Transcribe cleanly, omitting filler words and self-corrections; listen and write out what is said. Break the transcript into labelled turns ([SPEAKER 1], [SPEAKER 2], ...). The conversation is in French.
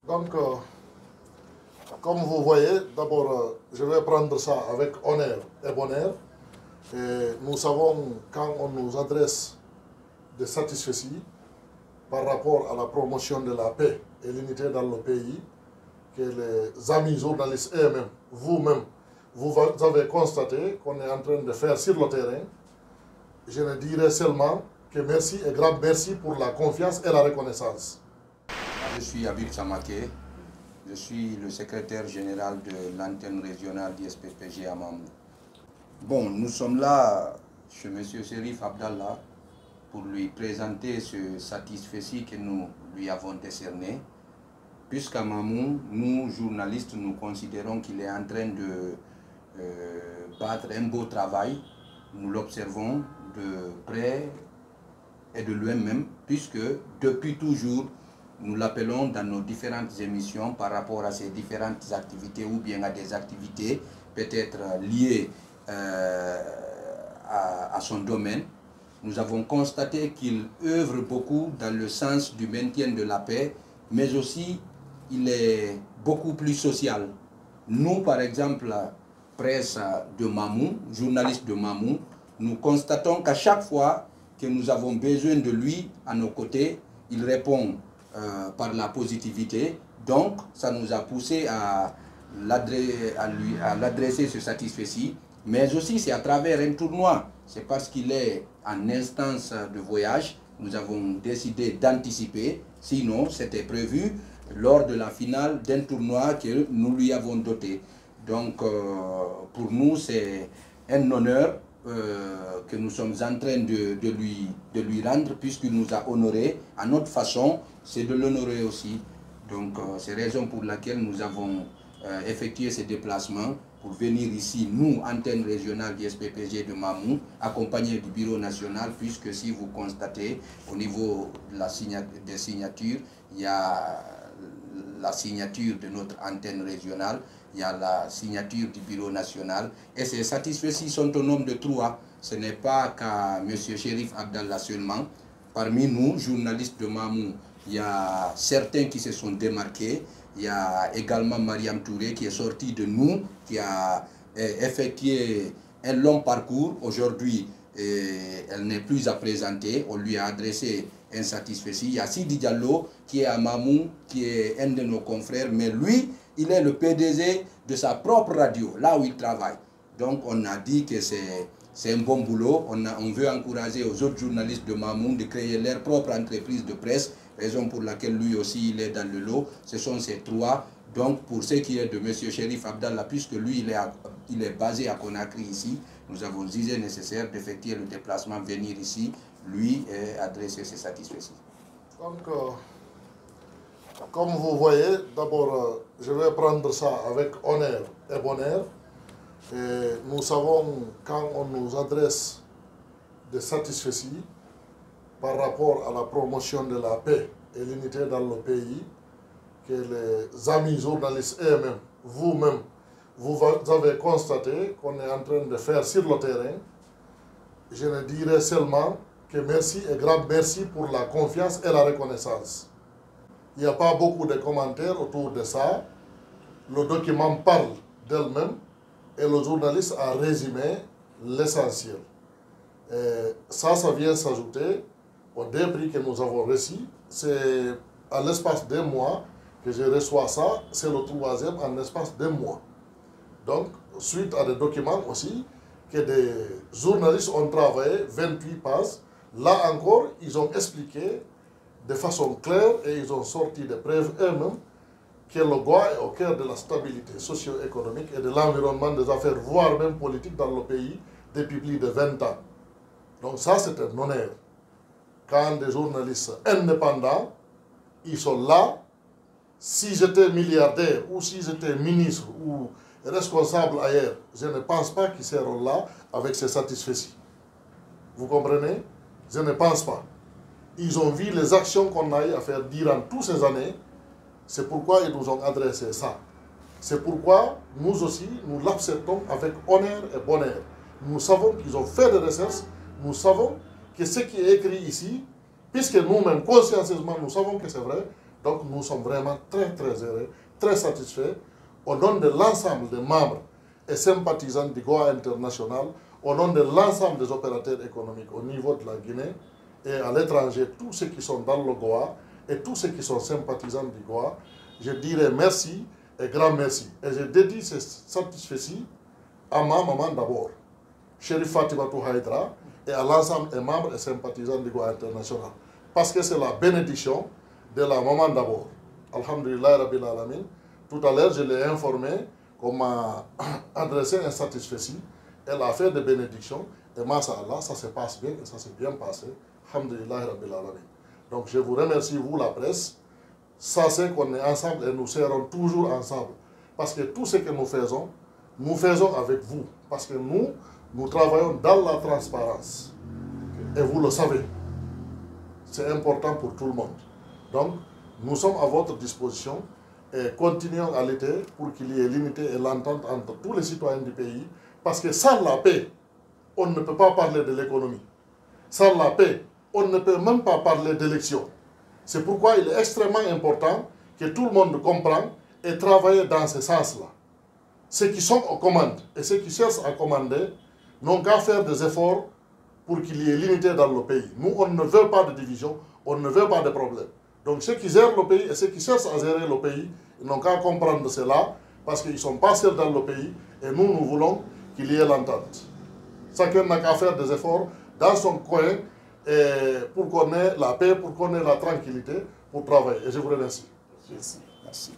[SPEAKER 1] Donc, comme vous voyez, d'abord, je vais prendre ça avec honneur et bonheur. Et nous savons, quand on nous adresse des satisfecits par rapport à la promotion de la paix et l'unité dans le pays, que les amis journalistes eux-mêmes, vous-même, vous avez constaté qu'on est en train de faire sur le terrain, je ne dirais seulement que merci et grand merci pour la confiance et la reconnaissance.
[SPEAKER 2] Je suis Habib Samaké, je suis le secrétaire général de l'antenne régionale d'ISPPG à Mamou. Bon, nous sommes là chez M. Chérif Abdallah pour lui présenter ce satisfecit que nous lui avons décerné. Puisqu'à Mamou, nous, journalistes, nous considérons qu'il est en train de battre un beau travail. Nous l'observons de près et de loin même, puisque depuis toujours, nous l'appelons dans nos différentes émissions par rapport à ses différentes activités ou bien à des activités peut-être liées à son domaine. Nous avons constaté qu'il œuvre beaucoup dans le sens du maintien de la paix, mais aussi il est beaucoup plus social. Nous, par exemple, presse de Mamou, journalistes de Mamou, nous constatons qu'à chaque fois que nous avons besoin de lui à nos côtés, il répond par la positivité. Donc, ça nous a poussé à l'adresser ce satisfecit. Mais aussi, c'est à travers un tournoi. C'est parce qu'il est en instance de voyage. Nous avons décidé d'anticiper. Sinon, c'était prévu lors de la finale d'un tournoi que nous lui avons doté. Donc, pour nous, c'est un honneur que nous sommes en train de lui rendre, puisqu'il nous a honorés. À notre façon, c'est de l'honorer aussi. Donc, c'est la raison pour laquelle nous avons effectué ces déplacements pour venir ici, nous, antenne régionale du SPPG de Mamou, accompagnés du bureau national, puisque si vous constatez, au niveau de des signatures, il y a la signature de notre antenne régionale, il y a la signature du bureau national, et ces satisfecits sont au nombre de 3. Ce n'est pas qu'à M. Chérif Abdallah seulement. Parmi nous, journalistes de Mamou, il y a certains qui se sont démarqués. Il y a également Mariam Touré qui est sortie de nous, qui a effectué un long parcours. Aujourd'hui, elle n'est plus à présenter. On lui a adressé un satisfecit. Il y a Sidi Diallo qui est à Mamou, qui est un de nos confrères, mais lui, il est le PDG de sa propre radio, là où il travaille. Donc on a dit que c'est un bon boulot. On veut encourager aux autres journalistes de Mamou de créer leur propre entreprise de presse, raison pour laquelle lui aussi il est dans le lot. Ce sont ces 3. Donc pour ce qui est de M. Chérif Abdallah, puisque lui il est basé à Conakry ici, nous avons jugé nécessaire d'effectuer le déplacement, venir ici, lui et adresser ses satisfecits.
[SPEAKER 1] Donc, comme vous voyez, d'abord, je vais prendre ça avec honneur et bonheur. Et nous savons, quand on nous adresse des satisfecits par rapport à la promotion de la paix et l'unité dans le pays, que les amis journalistes eux-mêmes, vous-même, vous avez constaté qu'on est en train de faire sur le terrain, je ne dirais seulement que merci et grand merci pour la confiance et la reconnaissance. Il n'y a pas beaucoup de commentaires autour de ça. Le document parle d'elle-même et le journaliste a résumé l'essentiel. Ça vient s'ajouter aux 2 prix que nous avons reçus. C'est à l'espace d'1 mois que je reçois ça. C'est le 3e en l'espace d'1 mois. Donc, suite à des documents aussi, que des journalistes ont travaillé, 28 pages. Là encore, ils ont expliqué de façon claire et ils ont sorti des preuves eux-mêmes que le Goa est au cœur de la stabilité socio-économique et de l'environnement des affaires, voire même politique dans le pays depuis plus de 20 ans. Donc ça, c'est un honneur. Quand des journalistes indépendants, ils sont là, si j'étais milliardaire ou si j'étais ministre ou responsable ailleurs, je ne pense pas qu'ils seront là avec ces satisfecits. Vous comprenez? Je ne pense pas. Ils ont vu les actions qu'on a eu à faire durant toutes ces années. C'est pourquoi ils nous ont adressé ça. C'est pourquoi nous aussi, nous l'acceptons avec honneur et bonheur. Nous savons qu'ils ont fait des recherches. Nous savons que ce qui est écrit ici, puisque nous-mêmes, consciencieusement, nous savons que c'est vrai, Donc nous sommes vraiment très heureux, très satisfaits, au nom de l'ensemble des membres et sympathisants du Goa International, au nom de l'ensemble des opérateurs économiques au niveau de la Guinée et à l'étranger, tous ceux qui sont dans le Goa et tous ceux qui sont sympathisants du Goa, je dirais merci et grand merci. Et je dédie ce satisfait à ma maman d'abord, Chérif Fatimatou Haïdra, et à l'ensemble des membres et sympathisants du Goa International. Parce que c'est la bénédiction de la maman d'abord. Alhamdulillah Rabbil Alamin. Tout à l'heure, je l'ai informé qu'on m'a adressé un satisfait. Elle a fait des bénédictions. Et Masha'Allah, ça se passe bien et ça s'est bien passé. Alhamdulillah Rabbil Alamin. Donc je vous remercie, vous la presse. Sachez qu'on est ensemble et nous serons toujours ensemble. Parce que tout ce que nous faisons avec vous. Parce que nous travaillons dans la transparence. Et vous le savez. C'est important pour tout le monde. Donc, nous sommes à votre disposition et continuons à lutter pour qu'il y ait l'unité et l'entente entre tous les citoyens du pays. Parce que sans la paix, on ne peut pas parler de l'économie. Sans la paix, on ne peut même pas parler d'élection. C'est pourquoi il est extrêmement important que tout le monde comprenne et travaille dans ce sens-là. Ceux qui sont aux commandes et ceux qui cherchent à commander n'ont qu'à faire des efforts pour qu'il y ait l'unité dans le pays. Nous, on ne veut pas de division, on ne veut pas de problème. Donc ceux qui gèrent le pays et ceux qui cherchent à gérer le pays, ils n'ont qu'à comprendre cela parce qu'ils ne sont pas seuls dans le pays et nous voulons qu'il y ait l'entente. Chacun n'a qu'à faire des efforts dans son coin pour qu'on ait la paix, pour qu'on ait la tranquillité, pour travailler. Et je vous remercie.
[SPEAKER 2] Merci.